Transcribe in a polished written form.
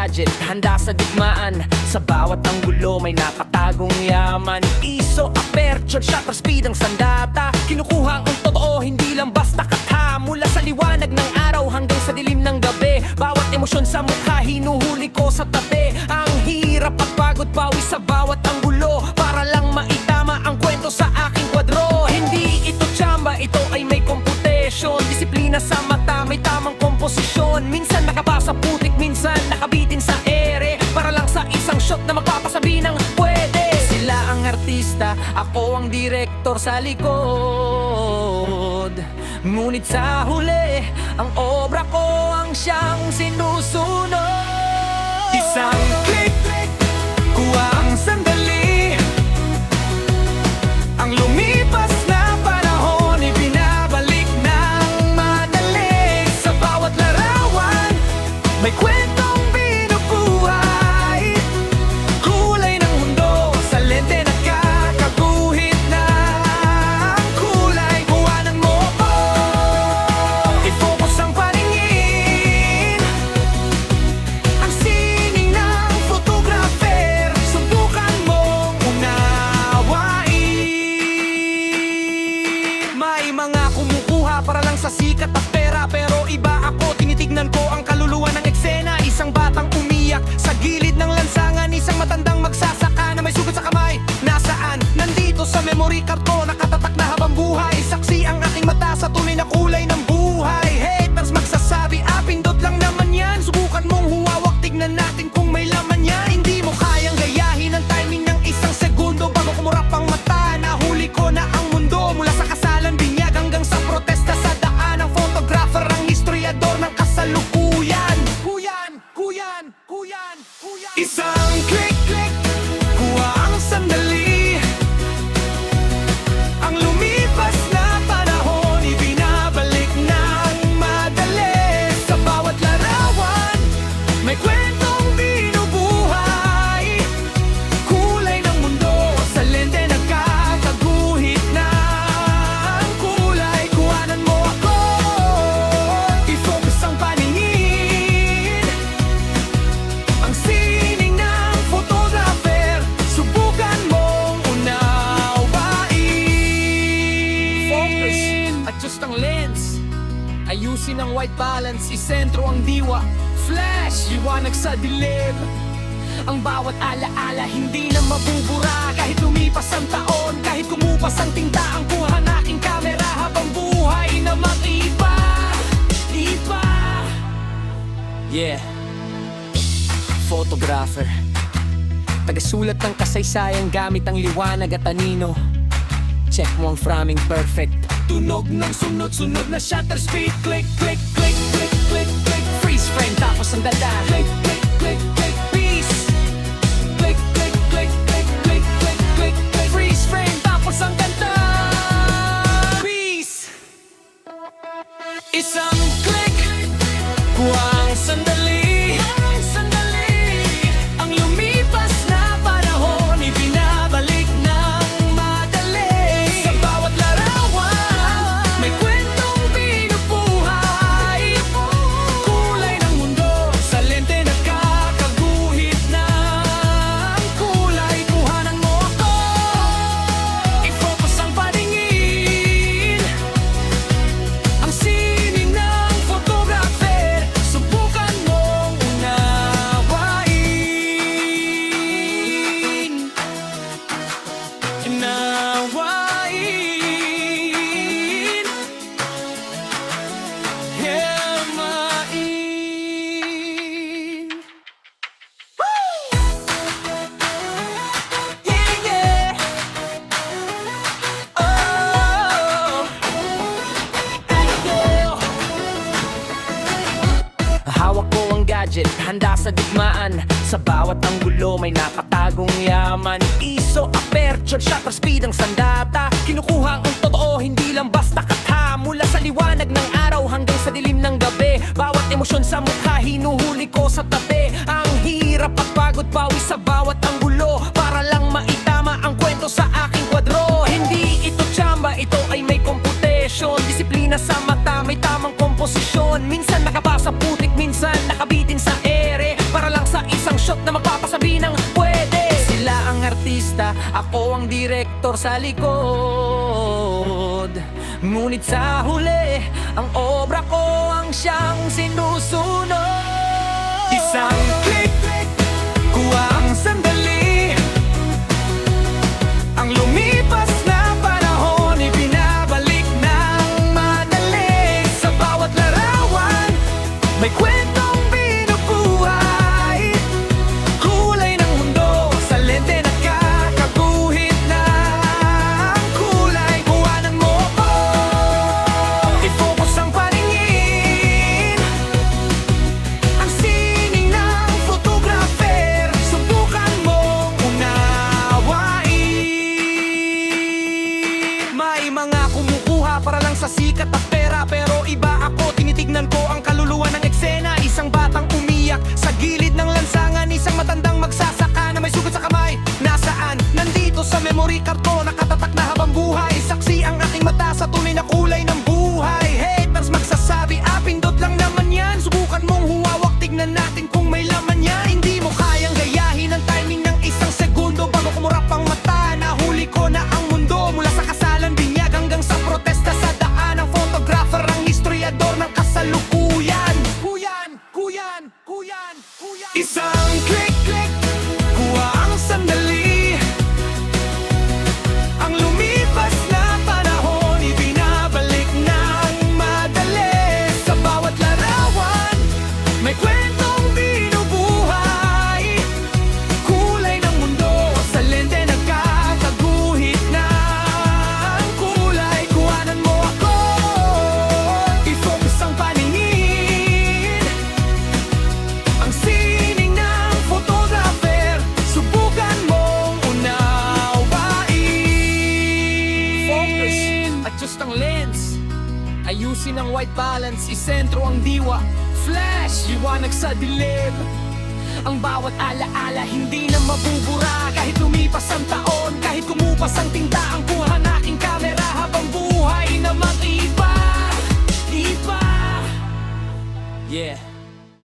gadget, handa sa digmaan. Sa bawat anggulo may nakatagong yaman. ISO, aperture, shutter speed ang sandata. Kinukuha ang totoo, hindi lang basta kata. Mula sa liwanag ng araw hanggang sa dilim ng gabi. Bawat emosyon sa mukha hinuhuli ko sa tabi. Ang hirap at pagod pawi sa bawat anggulo, para lang maitama ang kwento sa aking kwadro. Hindi ito tsamba, ito ay may computation. Disiplina sa mata, may tamang komposisyon. Minsan nakabasa putik, minsan nakabitin sa ere, para lang sa isang shot na magpapasabi ng pwede. Sila ang artista, ako ang direktor sa likod. Ngunit sa huli, ang obra ko ang siyang sinusunod. Isang click, kuha ang sandali. Ang lumipas na panahon, ibinabalik ng madali. Sa bawat larawan, may kwentong binubuhay. Kulay ng mundo, sa lente nagkakaguhit na ang kulay. Kuhanan mo ako, i-focus ang paningin. Ang sining ng photographer, subukan mong unawain. May mga kumukuha para lang sa sikat at pera, pero iba ako, tinitignan ko ang kaluluwa ng eksena. Isang batang umiyak sa gilid ng lansangan, isang matandang magsasaka na may sugat sa kamay. Nasaan? Nandito sa memory card ko, nakatatak na habang buhay. Saksi ang aking mata sa tunay na kulay ng buhay. Haters magsasabi, pindot lang naman yan. Subukan mong huwawak, tignan natin kung may laman yan. Hindi mo kayang gayahin ang timing ng isang segundo. Bago kumurap ang mata, nahuli ko na ang mundo. Mula sa kasalan, binyag hanggang sa protesta sa daan. Ang photographer, ang historiador ng kasalukuyan. Kuyan. Isang click, kuha ang sandali. Ang lumipas na panahon, ibinabalik ng madali. Sa bawat larawan, may kwentong binubuhay. Kulay ng mundo, sa lente nagkakaguhit na ang kulay. Kuhanan mo ako, i-focus ang paningin. Ang sining ng photographer, subukan mong unawain. Focus, adjust ang lens. Ayusin ang white balance, isentro ang diwa. Flash, liwanag sa dilim. Ang bawat alaala hindi na mabubura. Kahit lumipas ang taon, kahit kumupas ang tinta, ang kuha ng aking kamera habang buhay na mag-iba. Yeah, photographer, tagasulat ng kasaysayan gamit ang liwanag at anino. Check mo ang framing perfect. Tunog ng sunod-sunod na shutter speed. Click, click, click, click, click, click. Freeze frame tapos ang dada. Click, click, click, click, peace. Click, click, click, click, click, click, click, click. Freeze frame tapos ang ganda. Peace. Isang click, kuha ang sandali. Ang lumipas na panahon, ibinabalik ng madali. Sa bawat larawan, may kwentong binubuhay. Kulay ng mundo, sa lente nagkakaguhit na ang kulay. Kuhanan mo ako, i-focus ang paningin. Ang sining ng photographer, subukan mong unawain. Hemain. Yeah. Oh. Hawak ko ang gadget, handa sa digmaan. Sa bawat anggulo may nakatagong yaman. ISO, aperture, shutter speed ang sandata. Kinukuha ang totoo, hindi lang basta kata. Mula sa liwanag ng araw hanggang sa dilim ng gabi. Bawat emosyon sa mukha hinuhuli ko sa tabi. Ang hirap at pagod pawi sa bawat anggulo, para lang maitama ang kwento sa aking kwadro. Hindi ito tsamba, ito ay may computation. Disiplina sa mata, may tamang komposisyon. Minsan nakabasa putik, minsan nakabitin sa ere, para lang sa na magpapasabi ng pwede. Sila ang artista, ako ang direktor sa likod. Ngunit sa huli, ang obra ko ang siyang sinusunod. Isang click, kuha ang sandali. Ang lumipas na panahon, ibinabalik ng madali. Sa bawat larawan, may kwentong binubuhay. Kulay ng mundo, sa lente nagkakaguhit na ang kulay. Kuhanan mo ako, i-focus ang paningin. Ang sining ng photographer, subukan mong unawain. May mga kumukuha para lang sa sikat at pera, pero iba ako, tinitignan ko ang kaluluwa ng eksena. Isang batang umiyak sa gilid ng lansangan, isang matandang magsasaka na may sugat sa kamay. Nasaan? Nandito sa memory card ko, nakatatak na habang buhay. Saksi ang aking mata sa tunay na kulay ng buhay. Haters magsasabi, pindot lang naman yan. Subukan mong huwawak, tignan natin kung may laman yan. Hindi mo kayang gayahin ang timing ng isang segundo. Bago kumurap ang mata, nahuli ko na ang mundo. Mula sa kasalan, binyag hanggang sa protesta sa daan. Ang photographer, ang historiador ng kasalukuyan. Kuyan. Isang click, kuha ang sandali. Ang lumipas na panahon, ibinabalik ng madali. Sa bawat larawan, may kwentong binubuhay. Kulay ng mundo, sa lente nagkakaguhit na ang kulay. Kuhanan mo ako, i-focus ang paningin. Ang sining ng photographer, subukan mong unawain. Focus, adjust ang lens. Ayusin ang white balance, isentro ang diwa. Flash, liwanag sa dilim. Ang bawat alaala hindi na mabubura kahit lumipas ang